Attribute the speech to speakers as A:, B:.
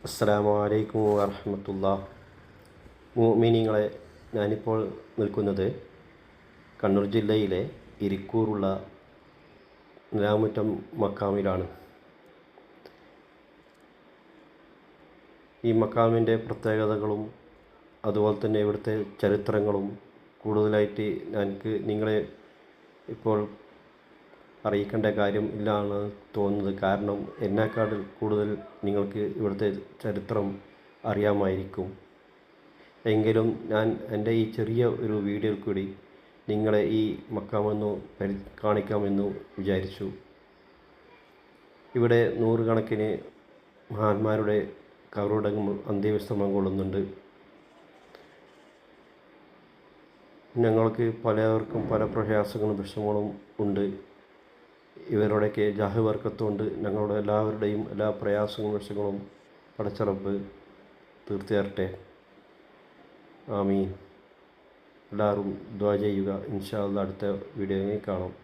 A: അസ്സലാമു അലൈക്കും വറഹ്മത്തുള്ളാഹി. മുഅ്മിനീങ്ങളെ, ഞാനിപ്പോൾ നിൽക്കുന്നത് കണ്ണൂർ ജില്ലയിലെ ഇരിക്കൂറുള്ള നിലാമുറ്റം മക്കാമിലാണ്. ഈ മക്കാമിൻ്റെ പ്രത്യേകതകളും അതുപോലെ തന്നെ ഇവിടുത്തെ ചരിത്രങ്ങളും കൂടുതലായിട്ട് നിങ്ങളെ ഇപ്പോൾ അറിയിക്കേണ്ട കാര്യം ഇല്ലാന്ന് തോന്നുന്നത്. കാരണം എന്നെക്കാൾ കൂടുതൽ നിങ്ങൾക്ക് ഇവിടുത്തെ ചരിത്രം അറിയാമായിരിക്കും. എങ്കിലും ഞാൻ എൻ്റെ ഈ ചെറിയ ഒരു വീഡിയോയിൽ കൂടി നിങ്ങളെ ഈ മക്കാമൊന്ന് കാണിക്കാമെന്ന് വിചാരിച്ചു. ഇവിടെ നൂറുകണക്കിന് മഹാന്മാരുടെ കബറടങ്ങും അന്ത്യവിശ്രമം കൊള്ളുന്നുണ്ട്. ഞങ്ങൾക്ക് പലവർക്കും പല പ്രയാസങ്ങളും വിഷമങ്ങളും ഉണ്ട്. ഇവരുടെയൊക്കെ ജാഹ് ബർക്കത്തുകൊണ്ട് ഞങ്ങളുടെ എല്ലാവരുടെയും എല്ലാ പ്രയാസങ്ങളും വിഷമങ്ങളും പടച്ച റബ്ബ് തീർത്തു തരട്ടെ. ആമീൻ. എല്ലാവരും ദുആ ചെയ്യുക. ഇൻഷാ അല്ലാഹ് അടുത്ത വീഡിയോയിൽ കാണാം.